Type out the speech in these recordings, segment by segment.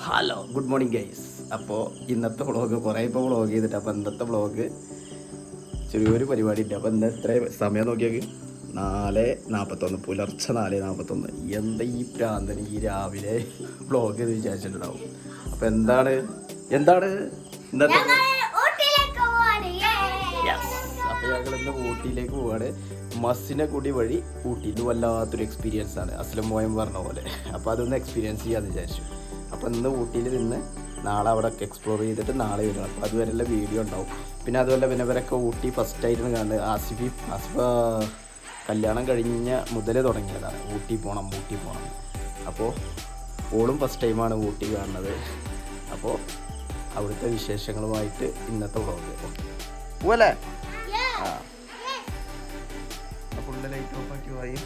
Hello good morning guys. അപ്പോൾ ഇന്നത്തെ vlog കുറേ ഇപ്പോൾ വ്ളോഗ് ചെയ്തിട്ട് അപ്പോൾ ഇന്നത്തെ വ്ളോഗ് ചെറിയൊരു പരിപാടി ഉണ്ട്. അപ്പോൾ എന്താ എത്ര സമയം നോക്കിയാൽ 4:41 പുലർച്ചെ 4:41. എന്താ ഈ പ്രാന്തന് ഈ രാവിലെ വ്ളോഗ് ചെയ്ത് വിചാരിച്ചിട്ടുണ്ടാവും. അപ്പോൾ എന്താണ് ഇന്നത്തെ അപ്പോൾ ഞങ്ങൾ ഇന്ന് ഊട്ടിയിലേക്ക് പോവാണ്. മസ്സിനെ കൂടി വഴി ഊട്ടിയിൽ വല്ലാത്തൊരു എക്സ്പീരിയൻസ് ആണ്, അസ്ലം മോയം പറഞ്ഞ പോലെ. അപ്പോൾ അതൊന്ന് എക്സ്പീരിയൻസ് ചെയ്യാമെന്ന് വിചാരിച്ചു. അപ്പോൾ ഇന്ന് ഊട്ടിയിൽ നിന്ന് നാളെ അവിടെ എക്സ്പ്ലോർ ചെയ്തിട്ട് നാളെ വരണം. അപ്പോൾ അതുവരെയുള്ള വീഡിയോ ഉണ്ടാവും. പിന്നെ അതുപോലെ പിന്നെ ഇവരൊക്കെ ഊട്ടി ഫസ്റ്റായിട്ടാണ് കാണുന്നത്. ആസിഫ കല്യാണം കഴിഞ്ഞ മുതലേ തുടങ്ങിയതാണ് ഊട്ടി പോകണം. അപ്പോൾ ഓളും ഫസ്റ്റ് ടൈമാണ് ഊട്ടി കാണുന്നത്. അപ്പോൾ അവിടുത്തെ വിശേഷങ്ങളുമായിട്ട് ഇന്നത്തെ വ്ളോഗ് പോവല്ലേ? ആ ഫുള്ള് ലൈറ്റ് ഓഫ് ആക്കി പോയി.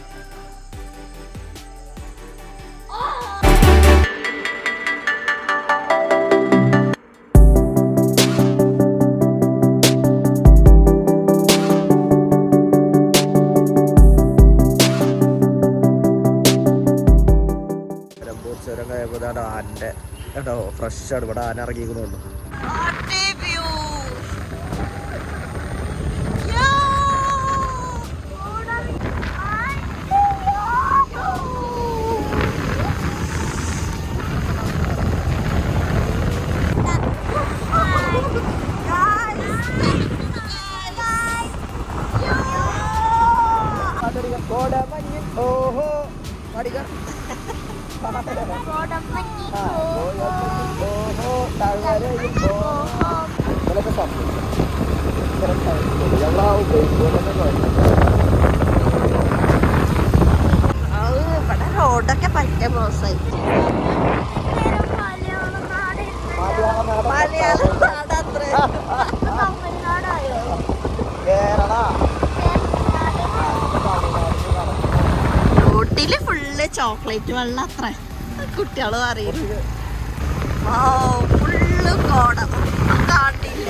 ചുരം കഴിയുമ്പോൾ ആനൻ്റെ കേട്ടോ ഫ്രഷാണ് ഇവിടെ ആന ഇറങ്ങിക്കുന്നുള്ളൂ. ഓഹോ പഠിക്ക റോഡൊക്കെ പറ്റ മോശമായി. മലയാളം നാടത്ര ഊട്ടിയില് ഫുള്ള് ചോക്ലേറ്റ് വെള്ളം അത്ര കുട്ടികള് പറയുന്നു. ഫുള്ള് കോടം കാട്ടില്ല.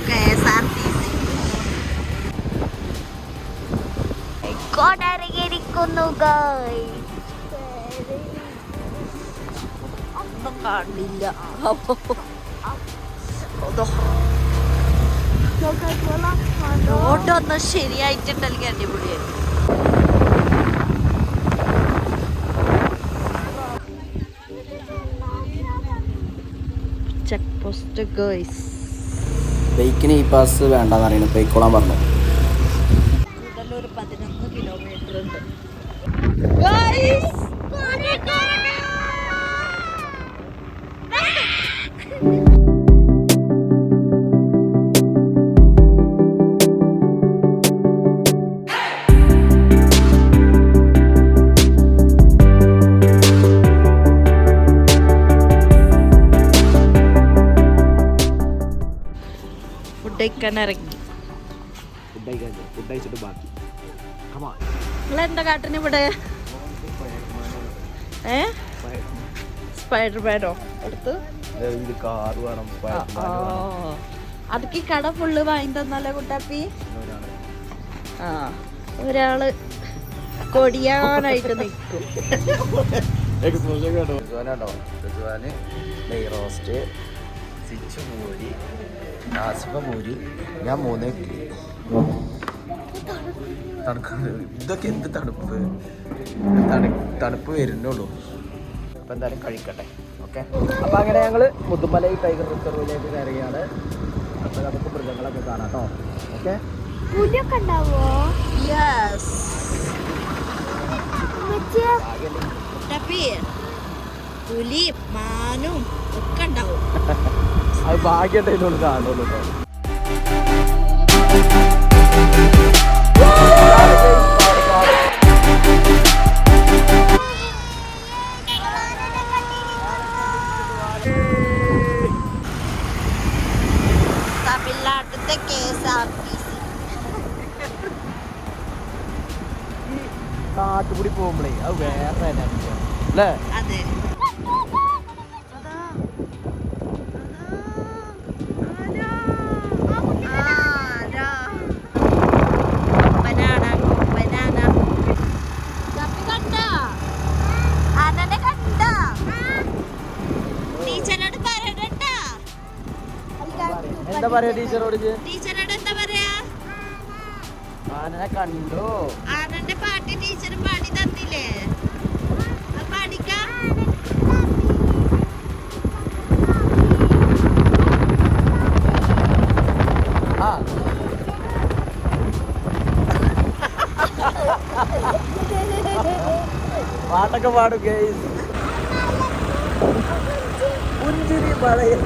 KSRTC കോടരിക്കുന്നു ഒന്നും കാണില്ല. റോഡൊന്നും ശരിയായിട്ടുണ്ടല്ലെങ്കിൽ അടിപൊളിയായി. ചെക്ക് പോസ്റ്റ് ഗേൾസ് ബൈക്കിന് ഈ പാസ് വേണ്ടെന്ന് പറയുന്നത്. ബൈക്കോളാൻ പറഞ്ഞു. ഒരു 11 കിലോമീറ്റർ ഉണ്ട്. ഫുഡ് കഴിച്ചിട്ട് ബാക്കി. നിങ്ങളെന്താ കാട്ടിന് ഇവിടെ? സ്പൈഡർമാനോ എടുത്ത് കാറ് വേണം. അതൊക്കെ കട ഫുള്ള് വാങ്ങി തന്നല്ലേ കുട്ടാപ്പി? ആ ഒരാള് കൊടിയാനായിട്ട് നിൽക്കും. നെയ് റോസ്റ്റ്, സിച്ച് പൂരി, ആസിഫ പൂരി, ഞാൻ 3 ഇഡ്ഡലി. ഇതൊക്കെ എന്ത് തണുപ്പ് തണുപ്പ് വരുന്നുള്ളൂ. അപ്പം എന്തായാലും കഴിക്കട്ടെ. ഓക്കെ, അപ്പം അങ്ങനെ ഞങ്ങൾ മുതുമലൈ ടൈഗർ റിസർവിലേക്ക് കയറുകയാണ്. അപ്പം നമുക്ക് മൃഗങ്ങളൊക്കെ കാണാം കേട്ടോ. ഓക്കെ, പുലി മാനും ഒക്കെ ഉണ്ടാവും. അത് ഭാഗ്യമായിട്ട് കാണുള്ളൂ കേട്ടോ. തമിഴ്നാട്ടിലത്തെ KSRTC കാട്ടുകൂടി പോകുമ്പോഴേ അത് വേറെ അല്ലേ? അതെ. എന്താ പറയാ ടീച്ചറോട്? ടീച്ചറോട് എന്താ പറയാ? ആനനെ കണ്ടു. ആനന്റെ പാട്ട് ടീച്ചർ പാടി തന്നില്ലേ? പാടിക്കാം. പാട്ടൊക്കെ പാടും ഗൈസ്. പുഞ്ചിരി പറയും.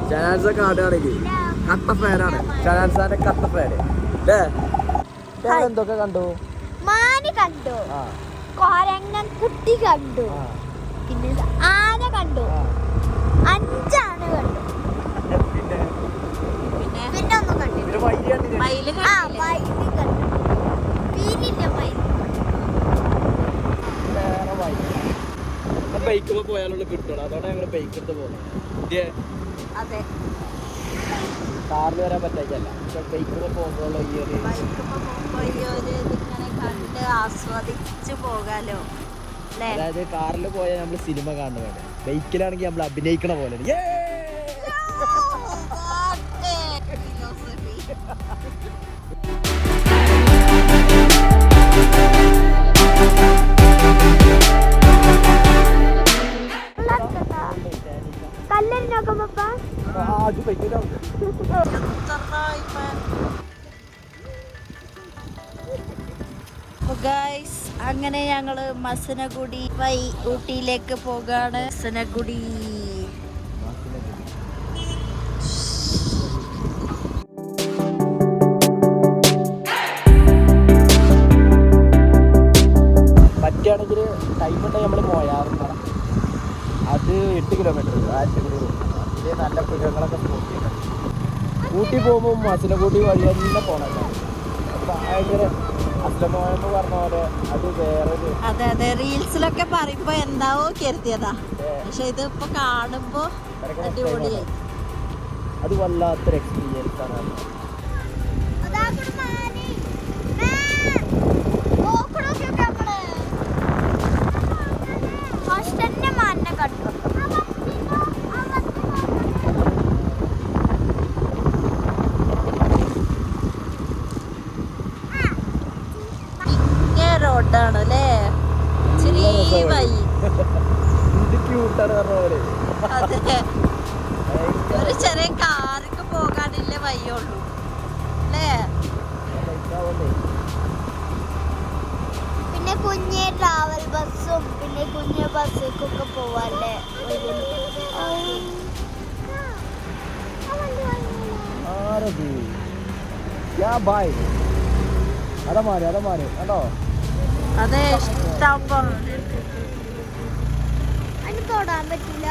ഷനാൻസ കാടുകയാണെങ്കിൽ കട്ട ഫാനാണ്. ഷനാൻസാന്റെ കട്ട ഫാന് അല്ലേ? എന്തൊക്കെ കണ്ടു? മാന് കണ്ടു, കൊരങ്ങൻ കുട്ടി കണ്ടു, പിന്നെ ആന കണ്ടു, 5 ആന കണ്ടു, പിന്നെ ഒന്നും കണ്ടില്ല. മയില് കണ്ടു. ബൈക്ക് പോയാലുള്ള കിട്ടണം. അതോടെ ഞങ്ങള് ബൈക്ക് എടുത്ത് പോകുന്നത്. അതെ, കാറിൽ വരാൻ പറ്റാത്തല്ല. പക്ഷെ ബൈക്കിൽ പോകുമ്പോൾ ഈ ഒരു ഇതിങ്ങനെ കണ്ട് ആസ്വദിച്ച് പോകാലോ. അതായത് കാറിൽ പോയാൽ നമ്മൾ സിനിമ കാണുന്നതാണ്, ബൈക്കിലാണെങ്കിൽ നമ്മൾ അഭിനയിക്കണ പോലെ. അങ്ങനെ ഞങ്ങള് മസനഗുഡി വഴി ഊട്ടിയിലേക്ക് പോകാണ്. മസനഗുഡി പറ്റുകയാണെങ്കിൽ ടൈം ഉണ്ടെങ്കിൽ നമ്മൾ പോയാറുണ്ട്. അത് 8 കിലോമീറ്റർ ഇതിൽ നല്ല മൃഗങ്ങളൊക്കെ സ്പോട്ട് ചെയ്യണം. ഊട്ടി പോകുമ്പോൾ മസനഗുഡി വഴി തന്നെ പോകണല്ലോ. ഭയങ്കര അസ്ലമോയെന്ന് പറഞ്ഞ പോലെ അത് വേറൊരു. അതെ അതെ, റീൽസിലൊക്കെ പറയുമ്പോ എന്താവോ കരുതിയതാ, പക്ഷെ ഇത് ഇപ്പൊ കാണുമ്പോ അടിപൊളിയായി. അത് വല്ലാത്തൊരു എക്സ്പീരിയൻസ് ആണ്. റോഡാണ് അല്ലേ? അതെ, ഒരു ചെറിയ കാർക്ക് പോകാനില്ലേ വയ്യുള്ളൂ അല്ലേ? പിന്നെ കുഞ്ഞെ ട്രാവൽ ബസ്സും പിന്നെ കുഞ്ഞെ ബസ്സൊക്കെ പോവാല്ലേ. കണ്ടോ? അതെ, ഇഷ്ടം പോലെ അതിന് തൊടാൻ പറ്റില്ല.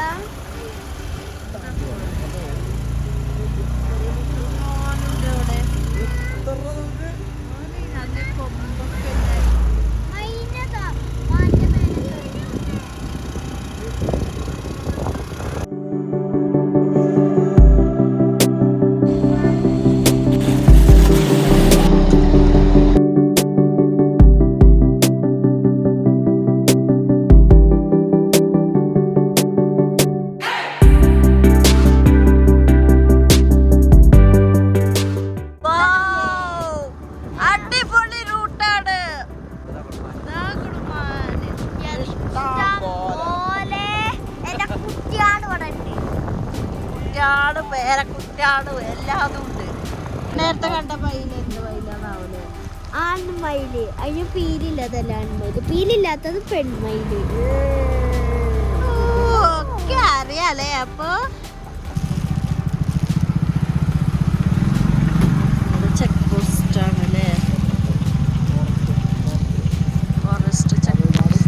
പേരക്കുറ്റാണ്, എല്ലാതും ഉണ്ട്. നേരത്തെ കണ്ട മയില് എന്ത് മയിലാണാവൂലേ? ആൺമയില്, അതിന് പീലില്ലാത്തല്ല ആൺമയില്, പീലില്ലാത്തത് പെൺമയില്. ഒക്കെ അറിയാലേ. അപ്പൊ ചെക്ക് പോസ്റ്റ് ആണല്ലേ, ഫോറസ്റ്റ് ചെക്ക് പോസ്റ്റ്.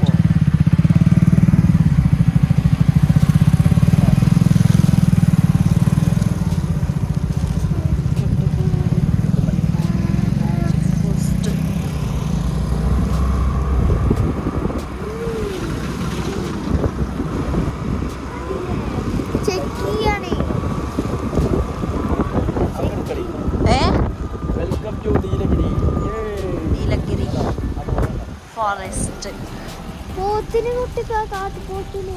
ഫോറസ്റ്റ് പോത്തിന് കുട്ടിക്കാ കാട്ടുപോത്തിന്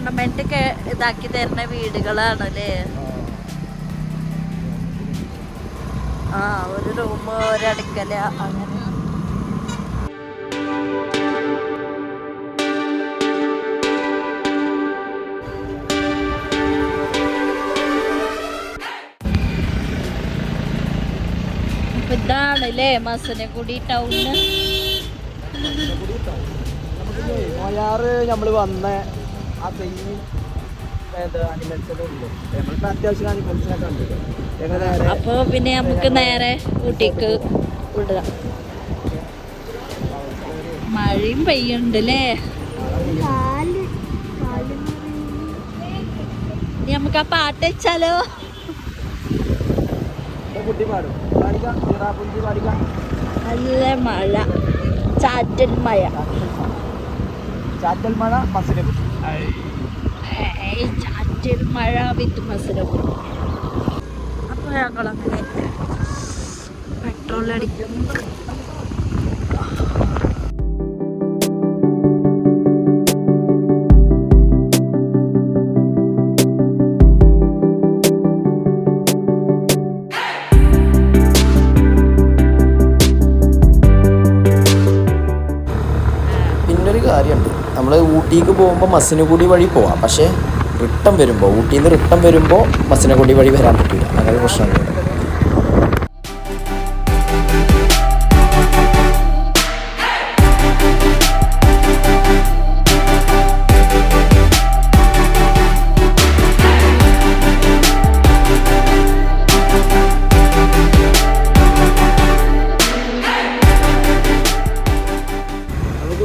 ഗവൺമെന്റ് ഇതാക്കി തരുന്ന വീടുകളാണ് അല്ലേ? ആ, ഒരു റൂം, ഒരു അടുക്കല അങ്ങനെ. ഇതാണല്ലേ മസനഗുഡി ടൗണ്. നമ്മള് വന്ന ആ സെയിം അത്യാവശ്യം അനിമൽസിനെ കണ്ടു. അപ്പൊ പിന്നെ നമുക്ക് നേരെ ഊട്ടിക്ക് വിടുക. മഴയും പെയ്യുണ്ടല്ലേ. ഇനി നമുക്ക് ആ പാട്ട് വെച്ചാലോ? നല്ല മഴ, ചാറ്റൽ മഴ. ചാറ്റൽ മഴ മസനഗുഡി. ചാറ്റൽ മഴ വിത്ത് മസനഗുഡി. അപ്പൊ ഞങ്ങളങ്ങനെ പെട്രോൾ അടിക്കും. കാര്യമുണ്ട്, നമ്മൾ ഊട്ടിക്ക് പോകുമ്പോൾ മസനഗുഡി വഴി പോവാം. പക്ഷേ റിട്ടേൺ വരുമ്പോൾ, ഊട്ടിയിൽ നിന്ന് റിട്ടേൺ വരുമ്പോൾ മസനഗുഡി വഴി വരാൻ പറ്റില്ല. അങ്ങനെ പ്രശ്നമുണ്ട്.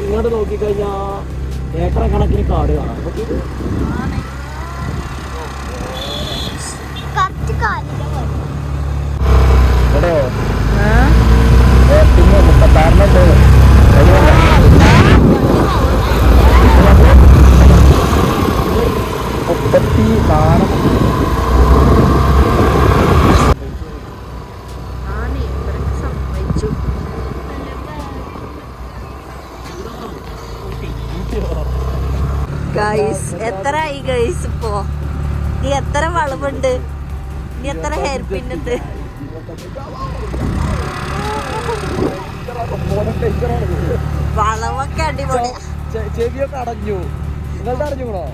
ഇങ്ങോട്ട് നോക്കിക്കഴിഞ്ഞാൽ ഏക്കർ കണക്കിന് കാട് കാണാം. ഇവിടെ പിന്നെ 36 ഗൈസ്, എത്രയായി ഗൈസ്? ഇപ്പോ ഇനി എത്ര വളവുണ്ട്? ഇനി എത്ര ഹെയർ പിൻ ഉണ്ട്? വളവൊക്കെ അടിപൊളി. ചെവിയൊക്കെ അടഞ്ഞു. നിങ്ങളുടെ അടഞ്ഞുകൂടോ?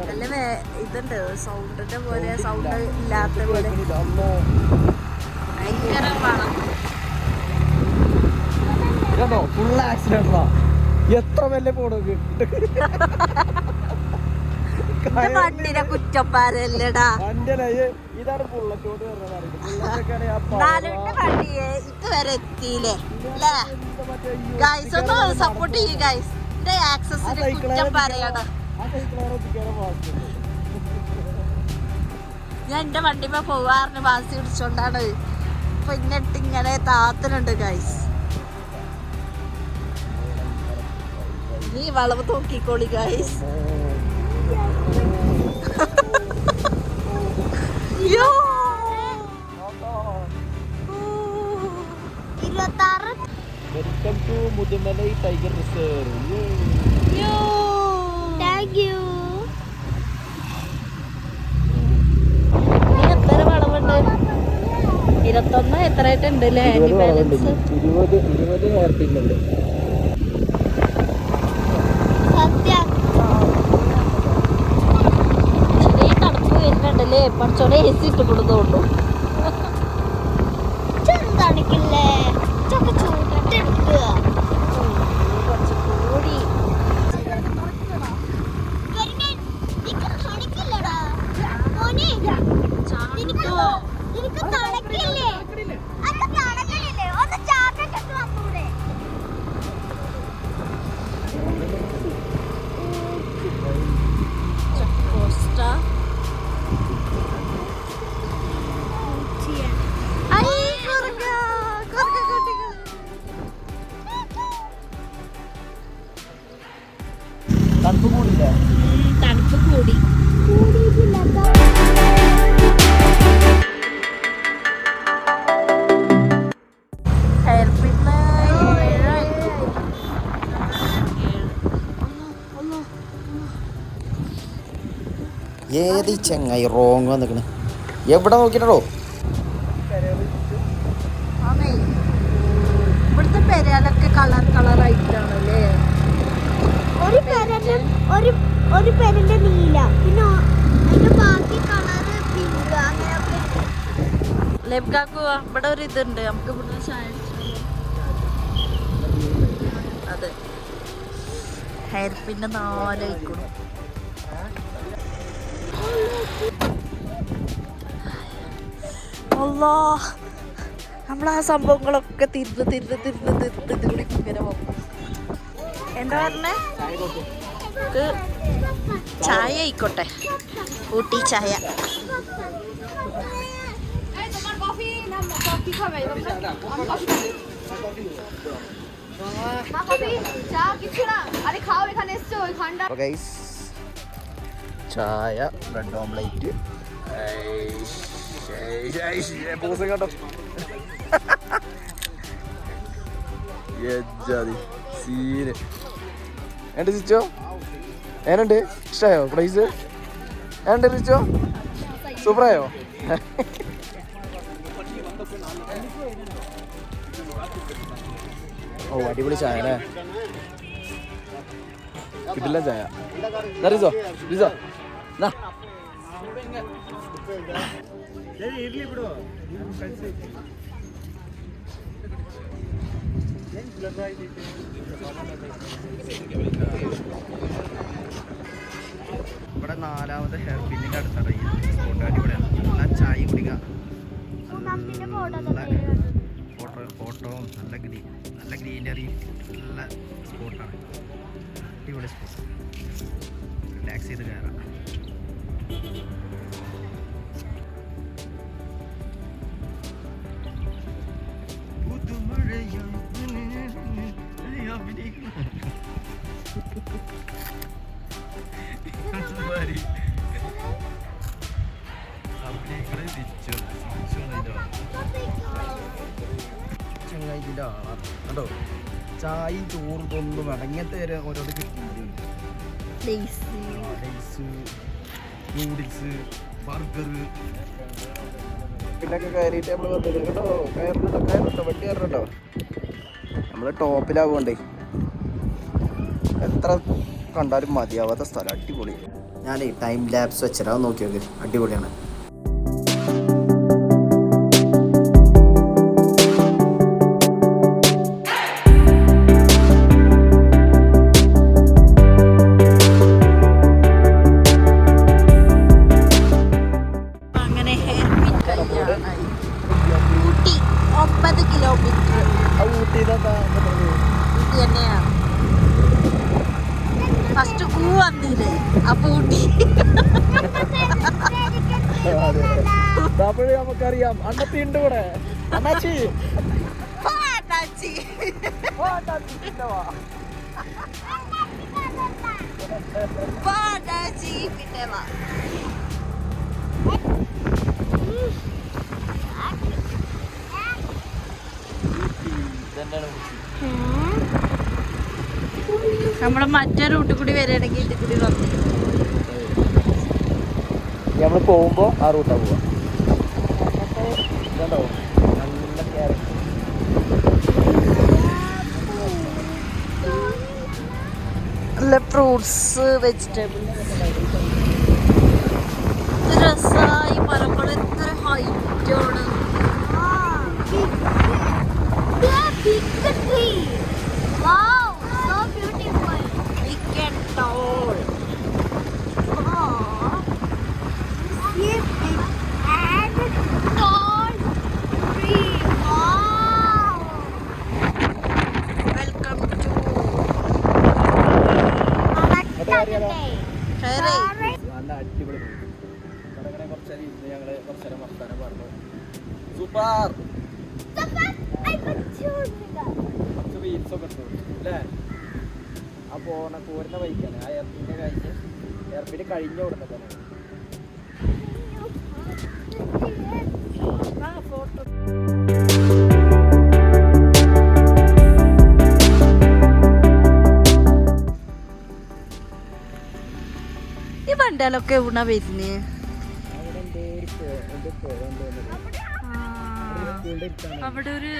നല്ല ഇതുണ്ട്, സൗണ്ടിന്റെ പോലെ, സൗണ്ട് ഇല്ലാത്ത പോലെ. ഭയങ്കര വളം. ഫുൾ ആക്സിഡന്റാ. എത്ര വല്ല പോണത് വണ്ടിനെ കുറ്റപ്പാരല്ലേടാ. ഇതാണ് ബുള്ളറ്റോട് വണ്ടിയെ ഇതുവരെ എത്തിയില്ലേ അല്ലേ ഗൈസ്? ഒന്ന് സപ്പോർട്ട് ചെയ്യൂ ഗൈസ്. എന്റെ ആക്സസിന് കുറ്റം പറയണം. ഞാൻ എന്റെ വണ്ടിമേ പോവാറിന് വാസി പിടിച്ചോണ്ടാണ് ഇപ്പൊ ഇന്നിട്ട് ഇങ്ങനെ താത്തനുണ്ട് ഗൈസ്. നീ വളവ് നോക്കിക്കോളി guys. Welcome to Mudumalai tiger reserve. Thank you. എത്ര വളവുണ്ട്? 21 എത്രയായിട്ടുണ്ട് അല്ലേ? 20 ഹെയർ പിൻ ഉണ്ട്. വരുന്നുണ്ടല്ലേ പഠിച്ചോടെ AC ഇട്ട് കൊടുത്തോണ്ടു. തണുക്കില്ലേ? കുറച്ചുകൂടി തണുപ്പ് കൂടില്ല. തണുപ്പ് കൂടി. ഹെയർ പിന്ന് 7 ഏത് ചെങ്ങായി റോങ് വന്നിക്കണ് എവിടെ നോക്കിട്ടോ ഇവിടുത്തെ പെരകളൊക്കെ കളറായിട്ടാണല്ലേ ഒരു പെരന്റെ നീല പിന്നെ അതിന്റെ ബാക്കി കളറ് പിങ്ക് അങ്ങനെയൊക്കെ. ലെബ്കാക്കു ഇവിടെ ഒരു ഇതുണ്ട് നമുക്ക് ഇവിടുന്ന് ചായ അതെ ഹെയർ പിന്നെ 4 ആയിക്കോളും. അല്ലാ നമ്മളാ സംഭവങ്ങളൊക്കെ തിരിഞ്ഞ് ഇങ്ങനെ പോകും. എന്താ പറഞ്ഞേ? ചായ ആയിക്കോട്ടെ, ഊട്ടി ചായ. ചായ ബ്രെഡ് ഓംലേറ്റ് കേട്ടോ സീന് എന്റെ ചിച്ചോ ഏനുണ്ട് ഇഷ്ടമായോ പ്രൈസ് ഏനുണ്ട് ചിച്ചോ സൂപ്പറായോ ഓ അടിപൊളി ചായ അല്ലേ കിട്ടില്ല ചായ റിസോ റിസോ നാ ഇവിടെ 4ാമത്തെ ഹെയർ പിന്നിൻ്റെ അടുത്താണ് ഈ സ്പോട്ട്. അടിപൊളിയാണ്. നല്ല ചായ കുടിക്കാം, ഫോട്ടോവും നല്ല ഗ്രീനറി നല്ല സ്പോട്ടാണ്. അടിപൊളി സ്പോട്ട്, റിലാക്സ് ചെയ്ത് കയറാം. ചങ്ങായിൻ്റെ ആളാണ് കേട്ടോ. ചായയും ചോറും തൊന്നും അടങ്ങത്തെ വരെ ഓരോട് കിട്ടുന്നുണ്ട്. നൂഡിൽസ്, ബർഗർ പിന്നൊക്കെ കയറിയിട്ട് നമ്മൾ വന്നത് കേട്ടോ. കയറുന്നുണ്ടോ വണ്ടി കയറുന്നുണ്ടോ? നമ്മൾ ടോപ്പിലാവുകൊണ്ടേ എത്ര കണ്ടാലും മതിയാവാത്ത സ്ഥലം. അടിപൊളി. ഞാനേ ടൈം ലാപ്സ് വെച്ചരാ, നോക്കി നോക്കി അടിപൊളിയാണ്. ഫസ്റ്റ് വന്നില്ലേ അപ്പൊ ഊട്ടി നമുക്കറിയാം. അണ്ണത്തിണ്ട് ഇവിടെ അണ്ണാച്ചി പിന്നെ വാ. നമ്മള് മറ്റേ റൂട്ടിൽ കൂടി വരികയാണെങ്കിൽ ഇതിൽ കൂടി വന്നു നമ്മൾ പോകുമ്പോ ആ റൂട്ടാ പോവാ. നല്ല ഫ്രൂട്ട്സ്, വെജിറ്റബിൾസ്. രസമായി. മരങ്ങൾ എത്ര ഹൈറ്റാണ്. നല്ല അടിപൊളി. കുറച്ചേരം ഇന്ന് ഞങ്ങള് കുറച്ചേരം വർത്താനം പറഞ്ഞു. സൂപ്പർ. കുറച്ച് റീൽസ് ഒക്കെ ഇട്ടു അല്ലേ? ആ പോരുന്ന ബൈക്കാണ്. ആ എയർപിന്റെ കഴിഞ്ഞ ഉടനെ തന്നെ ഫോട്ടോ. നീന്തലൊക്കെ എവിടെ വരുന്നേ? അവിടെ ഒരു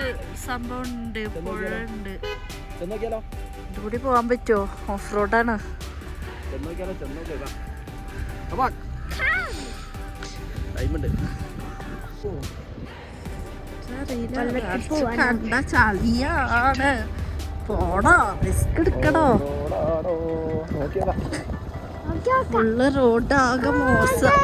സംഭവം ഉണ്ട്, പുഴ ഉണ്ട്. ഇതുകൂടി പോവാൻ പറ്റുമോ? ഓഫ് റോഡാണ്. കണ്ട ചളിയാണ്. പോണോ? റിസ്ക് എടുക്കണോ? ഫുള്ള് റോഡാകെ മോശം.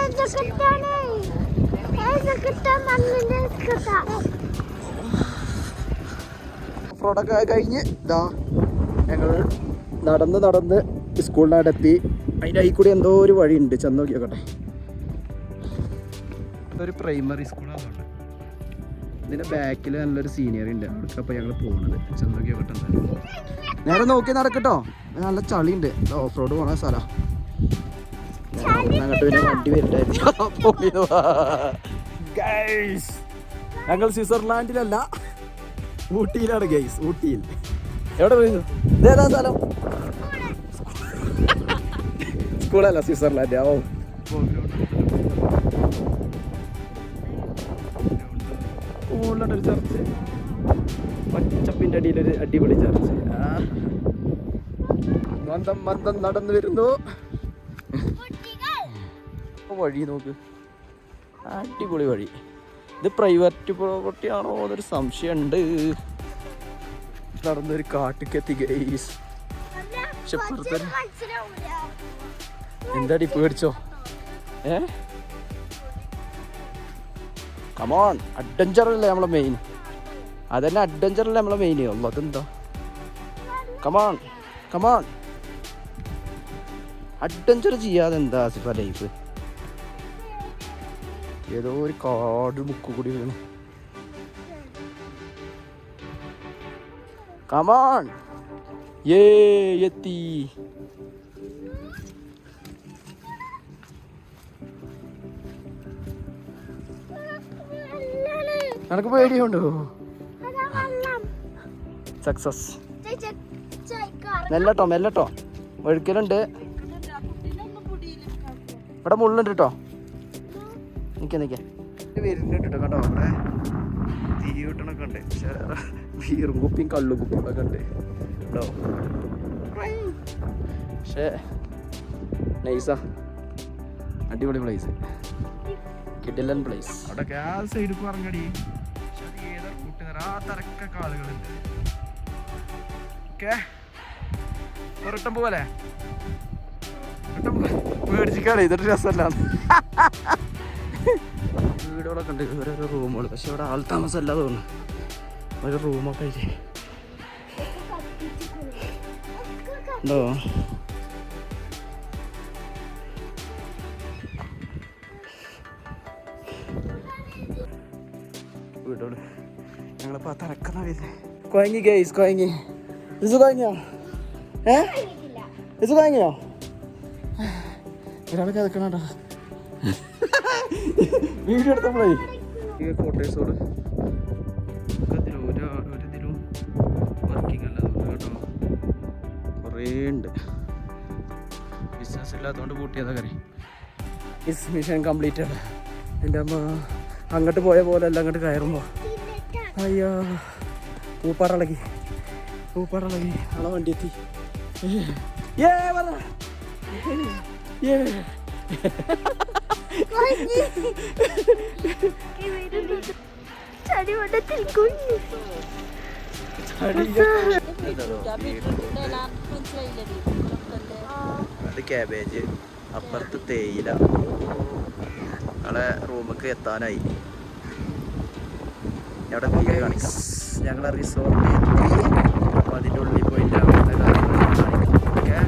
റോഡൊക്കെ കഴിഞ്ഞ് ഇതാ ഞങ്ങൾ നടന്ന് സ്കൂളിനടുത്തി. അതിൻ്റെ അതിൽ കൂടി എന്തോ ഒരു വഴിയുണ്ട്, ചെന്ന് നോക്കിയോട്ടെ. ഇതൊരു പ്രൈമറി സ്കൂളാണ്. ഇതിൻ്റെ ബാക്കിൽ നല്ലൊരു സീനിയർ ഉണ്ട്, അവിടേക്ക് അപ്പോൾ ഞങ്ങൾ പോകുന്നത്. ചെന്ന് നോക്കിയോട്ടെ. എന്തായാലും നേരെ നോക്കി നടക്കട്ടോ, നല്ല ചളിയുണ്ട്. ഓഫ് റോഡ് പോണ സ്ഥലം. അങ്ങോട്ട് പിന്നെ വണ്ടി വരുന്നുണ്ടായിരുന്നു. ഞങ്ങൾ സ്വിറ്റ്സർലാൻഡിലല്ല, ഊട്ടിയിലാണ് ഗൈസ്. ഊട്ടിയിൽ എവിടെ പോയിരുന്നു? ഇതേതാ സ്ഥലം? സ്കൂളല്ല, സ്വിറ്റ്സർലാൻഡ്. ഓ മുകളിലോട്ടൊരു ചർച്ച്, പച്ചപ്പിൻ്റെ അടിയിലൊരു അടിപൊളി ചർച്ച്. മന്ദം നടന്നു വരുന്നു. വഴി നോക്ക്, അടിപൊളി വഴി. ഇത് പ്രൈവറ്റ് പ്രോപ്പർട്ടി ആണോ എന്നൊരു സംശയമുണ്ട്. നടന്നൊരു കാട്ടിക്കെത്തി ഗൈസ്. പക്ഷെ എന്താടി പേടിച്ചോ? കമോൺ, അഡ്വഞ്ചർ അല്ലേ നമ്മളെ മെയിൻ? അതന്നെ, അഡ്വഞ്ചർ അല്ലേ നമ്മളെ മെയിൻ? ഉള്ളു അതെന്താ? കമോൺ അഡ്വഞ്ചർ ചെയ്യാതെ എന്താ ആസിഫ ലൈഫ്? ഏതോ ഒരു കാട് മുക്ക് കൂടി വീണു. കമോൺ, എത്തി. നിനക്ക് പേടിയുണ്ടോ? സക്സസ്. മെല്ലട്ടോ ഒഴുക്കലുണ്ട്. ഇവിടെ മുള്ളുണ്ട് കേട്ടോ. നിൽക്ക വരുന്നുണ്ട് കേട്ടോ. കണ്ടോ അവിടെ തീ കിട്ടണൊക്കെ ഉണ്ട്. ബീറും കുപ്പിയും കള്ളും കുപ്പിയൊക്കെ ഉണ്ട് കേട്ടോ. പക്ഷേ നൈസാ, അടിപൊളി പ്ലേസ്, കിടിലൻ പ്ലേസ്. അവിടെ ആ സൈഡ് പറഞ്ഞടി. ഏതാ കൂട്ടുകാർ ആ തിരക്കൊക്കെ ആളുകളുണ്ട്. ഒരട്ടം പോലെ മേടിച്ചിക്കാണ്. ഇതൊരു രസമല്ല. വീടുകളൊക്കെ ഉണ്ട്, ഓരോരോ റൂമുകൾ. പക്ഷെ ഇവിടെ ആൾ താമസമല്ല തോന്നുന്നു. ഒരു റൂമൊക്കെ ആയിട്ട് ഉണ്ടോ? വീടോട് ഞങ്ങളിപ്പോൾ ആ തിരക്കുന്ന വരുന്നത്. കുഴങ്ങി ഗൈസ്, കുഴങ്ങി. ഇത് കുഴങ്ങിയോ? ഇത് കുഴങ്ങിയോ? ഒരാൾ കിടക്കണോ? വീഡിയോ എടുത്തപ്പോഴേ ഈ കോട്ടേഴ്സോട് ഒരിതിലും വർക്കിംഗ് അല്ല കേട്ടോ. കുറേ ഉണ്ട്. ബിസിനസ് ഇല്ലാത്തതുകൊണ്ട് കൂട്ടിയതാ കറി. ഇറ്റ്സ് മിഷൻ കംപ്ലീറ്റ് ആണ്. എൻ്റെ അമ്മ അങ്ങോട്ട് പോയ പോലെ അല്ല, അങ്ങോട്ട് കയറുമ്പോൾ അയ്യോ പൂപ്പാടളകി ആളെ വണ്ടി എത്തി. അത് ക്യാബേജ്, അപ്പുറത്ത് തേയില. ഞങ്ങളെ റൂമൊക്കെ എത്താനായി. അവിടെ വീഡിയോ കാണിക്കാം. ഞങ്ങളെ റിസോർട്ടിൽ എത്തി. അപ്പോൾ അതിൻ്റെ ഉള്ളിൽ പോയിട്ട് അവിടുത്തെ കാര്യങ്ങൾ കാണിക്കാം. ഓക്കെ,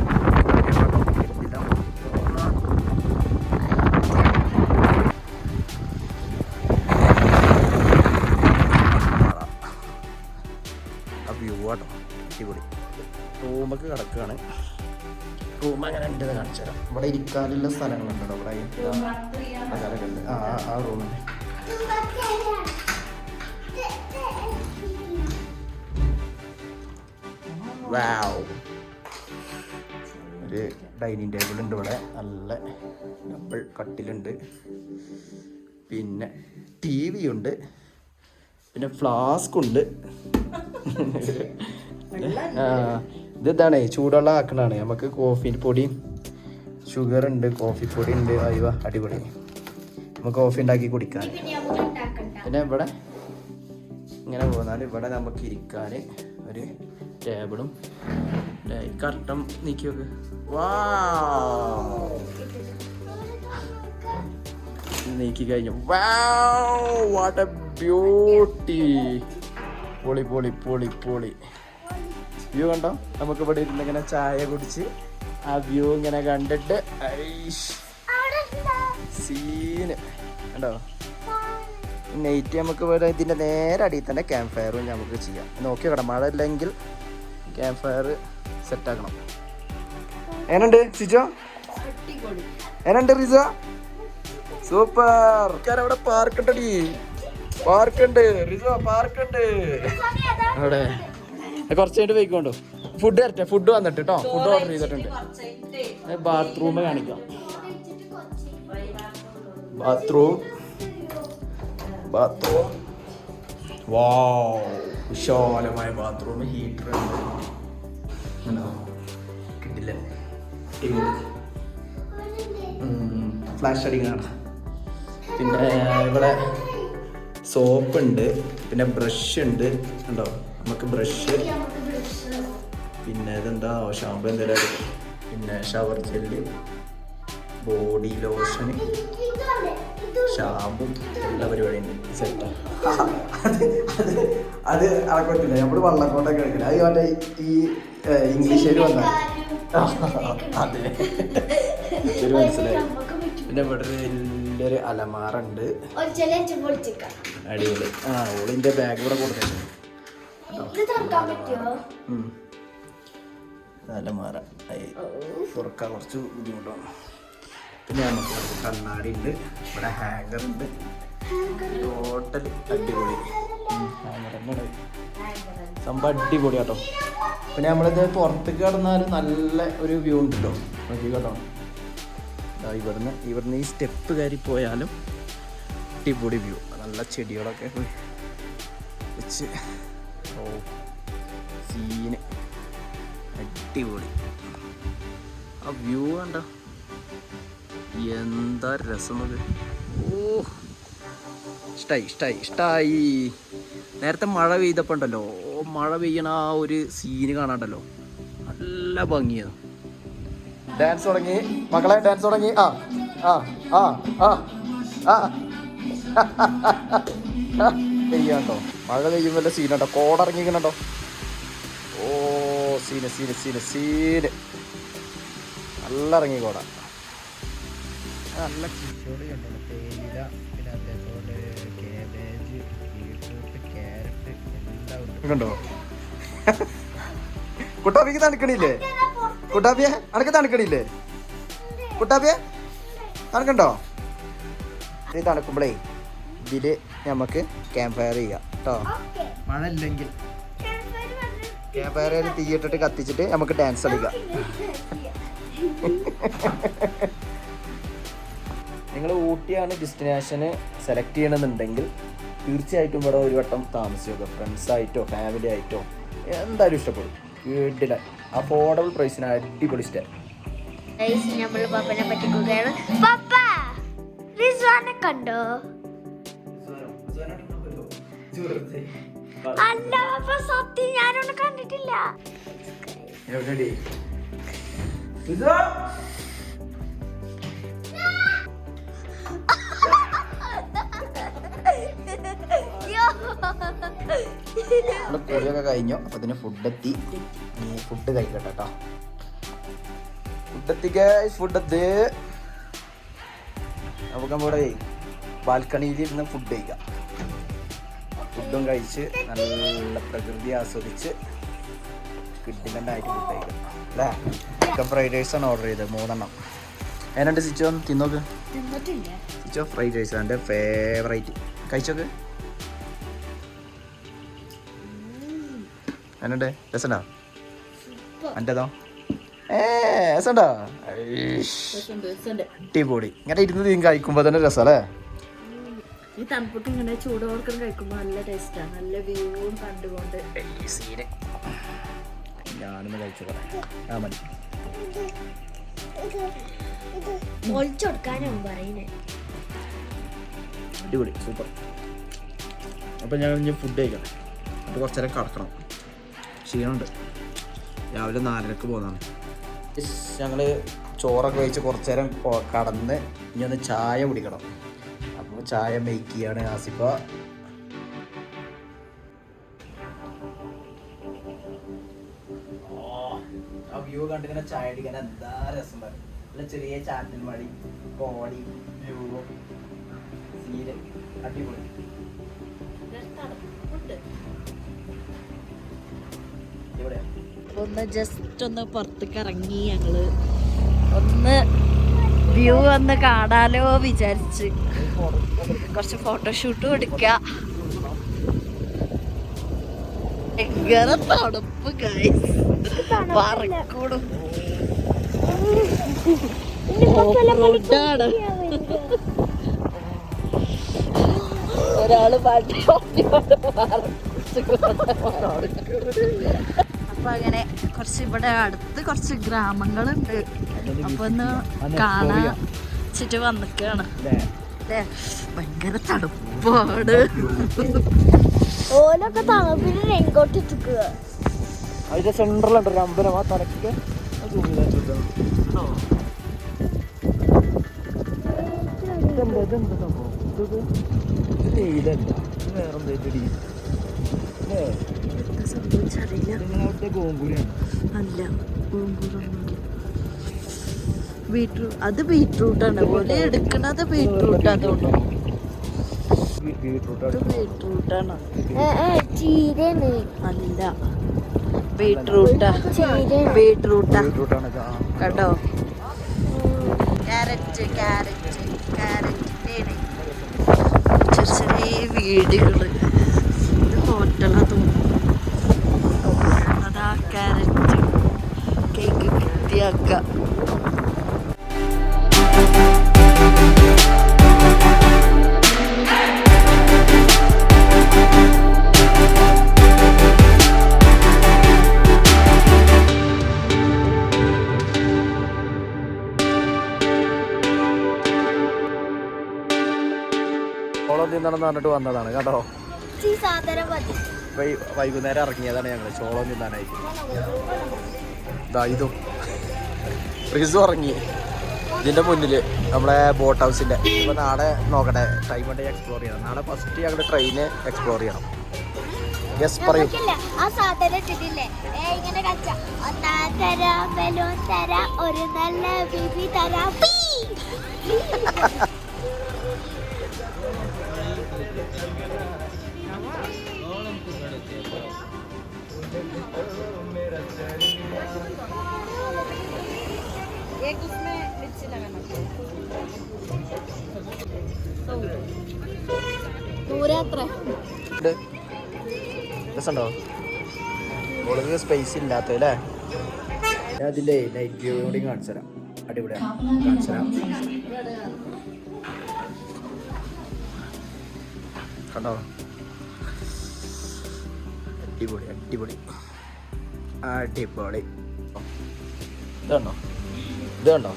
വ്യൂ ആട്ടോ അടിപൊളി. റൂമൊക്കെ കിടക്കുകയാണ്. റൂം അങ്ങനെ ഉണ്ടെന്ന് കാണിച്ചു തരാം. ഇവിടെ ഇരിക്കാനുള്ള സ്ഥലങ്ങളുണ്ടോ? ഇവിടെ സ്ഥലമൊക്കെ ഉണ്ട്. ആ റൂമുണ്ട്. വാവ്, ഒരു ഡൈനിങ് ടേബിൾ ഉണ്ട് ഇവിടെ, നല്ല ഡബിൾ കട്ടിലുണ്ട്, പിന്നെ TV ഉണ്ട്, പിന്നെ ഫ്ലാസ്ക് ഉണ്ട്. ഇതാണ് ചൂടുവെള്ളം ആക്കണതാണ്. നമുക്ക് കോഫി പൊടിയും ഷുഗർ ഉണ്ട്, കോഫി പൊടി ഉണ്ട്. അയ്യോ അടിപൊളി, നമുക്ക് കോഫി ഉണ്ടാക്കി കുടിക്കാൻ. പിന്നെ ഇവിടെ ഇങ്ങനെ പോന്നാൽ ഇവിടെ നമുക്ക് ഇരിക്കാൻ ഒരു ടേബിളും കർട്ടൻ നീക്കി നോക്ക്. നീക്കി കഴിഞ്ഞു. What A beauty. പൊളി പൊളി പൊളി പൊളി വ്യൂ കണ്ടോ? നമുക്ക് ഇവിടെ ഇരുന്ന് ഇങ്ങനെ ചായ കുടിച്ച് ആ വ്യൂ ഇങ്ങനെ കണ്ടിട്ട് സീന് കണ്ടോ. നൈറ്റ് നമുക്ക് ഇവിടെ ഇതിൻ്റെ നേരെ അടിയിൽ തന്നെ ക്യാമ്പ് ഫയറും നമുക്ക് ചെയ്യാം. നോക്കി നോക്കണം, മഴ ഇല്ലെങ്കിൽ ക്യാമ്പ് ഫയർ സെറ്റാക്കണം. എന്നുണ്ട് സിജോ? എന്നുണ്ട് റിസ? സൂപ്പർ. അവിടെ പാർക്കുണ്ടടി, പാർക്കുണ്ട് റിസോ, പാർക്കുണ്ട് അവിടെ. കുറച്ച് കഴിഞ്ഞിട്ട് വെയിക്കോണ്ടോ. ഫുഡ് തരട്ടെ, ഫുഡ് വന്നിട്ട് കേട്ടോ. ഫുഡ് ഓർഡർ ചെയ്തിട്ടുണ്ട്. ബാത്റൂം കാണിക്കാം. ബാത്റൂം വിശാലമായ ബാത്റൂം. ഹീറ്റർ കിട്ടില്ല, ഫ്ലാഷ് അടിക്കാണ്. പിന്നെ ഇവിടെ സോപ്പ് ഉണ്ട്, പിന്നെ ബ്രഷ് ഉണ്ട് ഉണ്ടോ? നമുക്ക് ബ്രഷ്, പിന്നെ ഇതെന്താ ഷാമ്പു എന്തെങ്കിലും, പിന്നെ shower gel, body lotion, shampoo, എല്ലാ പരിപാടി ഉണ്ട്. സെറ്റാ. അത് അളക്കത്തില്ല, നമ്മൾ വള്ളക്കോട്ടൊക്കെ എടുക്കില്ല. അത് മറ്റേ ഈ ഇംഗ്ലീഷിൽ വന്ന അതെ, ശരി മനസ്സിലായി. പിന്നെ ഇവിടെ വലിയൊരു അലമാര ഉണ്ട്, അടിപൊളി. ഓളിന്റെ ബാഗ് കൂടെ കൊടുത്തിട്ടുണ്ട്. അലമാര തുറക്കാൻ കുറച്ച് ബുദ്ധിമുട്ടാണ്. പിന്നെ നമുക്ക് കണ്ണാടി ഉണ്ട്, ഇവിടെ ഹാങ്കർ ഉണ്ട്. ടോട്ടൽ അടിപൊളി സംഭവം, അടിപൊളി കേട്ടോ. പിന്നെ നമ്മളിത് പുറത്തേക്ക് കടന്നാൽ നല്ല ഒരു വ്യൂ ഉണ്ട് കേട്ടോ. നോക്കി കേട്ടോ, ഇവിടുന്ന് ഈ സ്റ്റെപ്പ് കയറി പോയാലും അടിപൊളി വ്യൂ. നല്ല ചെടികളൊക്കെ വെച്ച് സീന് അടിപൊളി. ആ വ്യൂ കണ്ടോ, എന്താ രസം അത്. ഇഷ്ടായി. നേരത്തെ മഴ പെയ്തപ്പോൾ ഉണ്ടല്ലോ, മഴ പെയ്യണ ആ ഒരു സീന് കാണാണ്ടല്ലോ, നല്ല ഭംഗിയാണ്. ഡാൻസ് തുടങ്ങി മക്കളെ, ഡാൻസ് തുടങ്ങി. പെയ്യാണ്ടോ, മഴ പെയ്യുമ്പോൾ സീനുണ്ടോ, കോടിറങ്ങിക്കണോ. സീന് നല്ല ഇറങ്ങി കോട. നല്ല കൃഷിയോട് കണ്ടോ, തേയില, പിന്നെ അതേപോലെ കാബേജ്, ബീട്രൂട്ട്, ക്യാരറ്റ് എല്ലാം ഉണ്ട് കണ്ടോ. കുട്ടാപ്പിക്ക് തണുക്കണില്ലേ? കുട്ടാപ്പിയെ അനക്ക് തണുക്കണില്ലേ? കുട്ടാപ്പിയെ തണുക്കണ്ടോ? ഇത് തണുക്കുമ്പോഴേ ഇതില് നമുക്ക് ക്യാമ്പ് ഫയർ ചെയ്യാം കേട്ടോ. മഴ ഇല്ലെങ്കിൽ ക്യാമ്പ് ഫയറിൽ തീയിട്ടിട്ട് കത്തിച്ചിട്ട് നമുക്ക് ഡാൻസ് കളിക്കാം. നിങ്ങൾ ഊട്ടിയാണ് ഡെസ്റ്റിനേഷന് സെലക്ട് ചെയ്യണമെന്നുണ്ടെങ്കിൽ തീർച്ചയായിട്ടും ഇവിടെ ഒരു വട്ടം താമസിക്കുക. ഫ്രണ്ട്സായിട്ടോ ഫാമിലി ആയിട്ടോ എന്തായാലും ഇഷ്ടപ്പെടും. വീട്ടില അഫോർഡബിൾ പ്രൈസിന് അടിപൊളി സ്റ്റേ. നമ്മൾ പപ്പനെ പറ്റിക്കുകയാണ്. പപ്പ റിസ്വാനെ കണ്ടോ? അല്ല പപ്പ, സത്യം ഞാനൊന്നും കണ്ടിട്ടില്ല. കുളിയൊക്കെ കഴിഞ്ഞു. അപ്പൊ ഇതിന് ഫുഡ് എത്തി. ഫുഡ് കഴിക്കട്ടെ കേട്ടോ. ഫുഡ് എത്തി. നമുക്ക് നമ്മുടെ ബാൽക്കണിയിൽ ഇരുന്ന് ഫുഡ് കഴിക്കാം. ഫുഡും കഴിച്ച് നല്ല പ്രകൃതി ആസ്വദിച്ച് കിഡിലൻ്റായിട്ട് ഫുഡ് കഴിക്കാം അല്ലേ. ചിക്കൻ ഫ്രൈഡ് റൈസാണ് ഓർഡർ ചെയ്തത് 3 എണ്ണം. അതിനുണ്ട് സിച്ചോ, തിന്നോക്ക്. സിച്ചോ ഫ്രൈഡ് റൈസ് എൻ്റെ ഫേവറേറ്റ്. കഴിച്ചോക്ക്. അതിനുണ്ട് രസമുണ്ടോ? എൻ്റെതോ രസമുണ്ടോ? അടിപൊളി. ഇങ്ങനെ ഇരുന്ന് നീ കഴിക്കുമ്പോ തന്നെ രസം അല്ലേ? ഈ തണുപ്പൊക്കെ ഇങ്ങനെ ചൂടോർക്കം കഴിക്കുമ്പോ നല്ല ടേസ്റ്റാണ്. നല്ല വ്യൂവും കണ്ടുകൊണ്ട്. ഞാനൊന്ന് കഴിച്ചോളാം. ആ മതി. ഒളിച്ചൊടുക്കാനും പറയുന്നേ. അടിപൊളി, സൂപ്പർ. അപ്പം ഞാൻ ഇനി ഫുഡ് കഴിക്കണം. അപ്പോൾ കുറച്ച് നേരം കിടക്കണം. ക്ഷീണമുണ്ട്. രാവിലെ 4:30 പോകുന്നതാണ്. ഞങ്ങൾ ചോറൊക്കെ കഴിച്ച് കുറച്ച് നേരം കടന്ന് ഇനി ഒന്ന് ചായ കുടിക്കണം. അപ്പോൾ ചായ മേക്ക് ചെയ്യാണ് ആസിഫ. ആ വ്യൂ കണ്ടിങ്ങനെ ചായ അടിക്കാൻ എന്താ രസം പറയും. നല്ല ചെറിയ ചാറ്റൽ മടി, കോടി വ്യൂവും സീന് അടിപൊളി. എവിടെയാ? ഒന്ന് ജസ്റ്റ് ഒന്ന് പുറത്തേക്ക് ഇറങ്ങി ഞങ്ങള് ഒന്ന് വ്യൂ ഒന്ന് കാണാലോ വിചാരിച്ച് കുറച്ച് ഫോട്ടോഷൂട്ടും എടുക്കാം. ഭയങ്കര തണുപ്പ് ഗൈസ്, പറക്കൂടും. ഓഫ്റോഡാണ്. ഒരാള് പാട്ടി അപ്പൊ അങ്ങനെ കുറച്ച് ഇവിടെ അടുത്ത് കുറച്ച് ഗ്രാമങ്ങളുണ്ട്. അപ്പൊ ഒന്ന് കാണാച്ചിട്ട് വന്നിക്കാണ്. അല്ലേ, ഭയങ്കര തണുപ്പാണ്. ഓലൊക്കെ തണുപ്പിന് രംഗോട്ട് എത്തിക്കുക. അതിന്റെ സെൻട്രലുണ്ട് ഒരു അമ്പലം. ആ തലക്കൊക്കെ അത് ബീട്രൂട്ടാണ് പോലെ എടുക്കണത്. ബീട്രൂട്ടാണ് തോന്നുന്നു. ബീട്രൂട്ടാണ് അല്ല, ബീട്രൂട്ടാ. ബീട്രൂട്ടാ കണ്ടോ? ക്യാരറ്റ് ക്യാരറ്റ് ക്യാരറ്റിൻ്റെ ചെറിയ ചെറിയ വീടുകള്. ഇത് ഹോട്ടലാ തോന്നുന്നു. അതാ ക്യാരറ്റ് കേക്ക് വൃത്തിയാക്കുക. ചോളം തിന്നണം പറഞ്ഞിട്ട് വന്നതാണ് കേട്ടോ. വൈകുന്നേരം ഇറങ്ങിയതാണ് ഞങ്ങൾ ചോളം തിന്നാനായിട്ട്. ഇതും റിസു ഇറങ്ങി ഇതിന്റെ മുന്നില് നമ്മളെ ബോട്ട് ഹൗസിന്റെ. ഇപ്പൊ നാളെ നോക്കട്ടെ, ടൈം ഉണ്ടെങ്കിൽ എക്സ്പ്ലോർ ചെയ്യണം. നാളെ ഫസ്റ്റ് ഞങ്ങൾ ട്രെയിന് എക്സ്പ്ലോർ ചെയ്യണം. യെസ് പറയും. ഒരു നല്ല ബേബി തരാം. രസമുണ്ടോ? കൂടുതൽ സ്പേസ് ഇല്ലാത്തല്ലേ? ഞാൻ അതിൻ്റെ നൈറ്റ് വ്യൂ കൂടി കാണിച്ചു തരാം. അടിപൊളിയാണ്, കാണിച്ചു തരാം. കണ്ടോ? അടിപൊളി അടിപൊളി അടിപൊളി. ഇതുണ്ടോ? ഇതുണ്ടോ?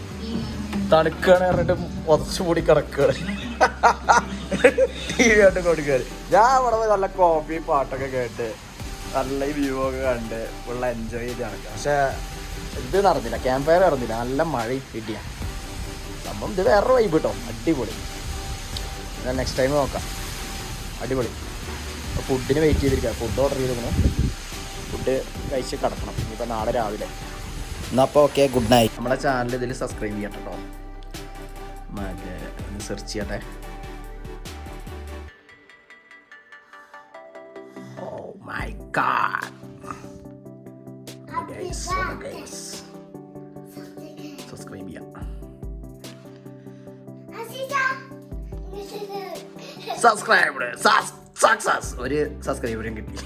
തണുക്കാണ് പറഞ്ഞിട്ട് പുതച്ചു മൂടി കിടക്കുകയാണ്. ടി വി കണ്ട് കൊടുക്കുകയാണ്. ഞാൻ അവിടെ പോയി നല്ല കോഫി പാട്ടൊക്കെ കേട്ട് നല്ല വ്യൂ ഒക്കെ കണ്ട് ഫുള്ള എൻജോയ് ചെയ്ത് നടക്കുക. പക്ഷെ ഇത് നടന്നില്ല, ക്യാമ്പ് ഫയർ നടന്നില്ല. നല്ല മഴയും ഇടിയാണ് സംഭവം. ഇത് വേറെ വൈബ് കേട്ടോ, അടിപൊളി. ഞാൻ നെക്സ്റ്റ് ടൈം നോക്കാം. അടിപൊളി. ഫുഡിന് വെയിറ്റ് ചെയ്തിരിക്കുക. ഫുഡ് ഓർഡർ ചെയ്തിരിക്കണം. ഫുഡ് കഴിച്ച് കിടക്കണം. ഇനിയിപ്പോൾ നാളെ രാവിലെ. എന്നാൽ അപ്പോൾ ഓക്കെ, ഗുഡ് നൈറ്റ്. നമ്മുടെ ചാനൽ ഇതിൽ സബ്സ്ക്രൈബ് ചെയ്യട്ടെ കേട്ടോ. മറ്റേ ഒന്ന് സെർച്ച് ചെയ്യട്ടെ. Oh my god guys, subscribe ചെയ്യാം. Subscribe success. ഒരു സബ്സ്ക്രൈബറും കിട്ടി.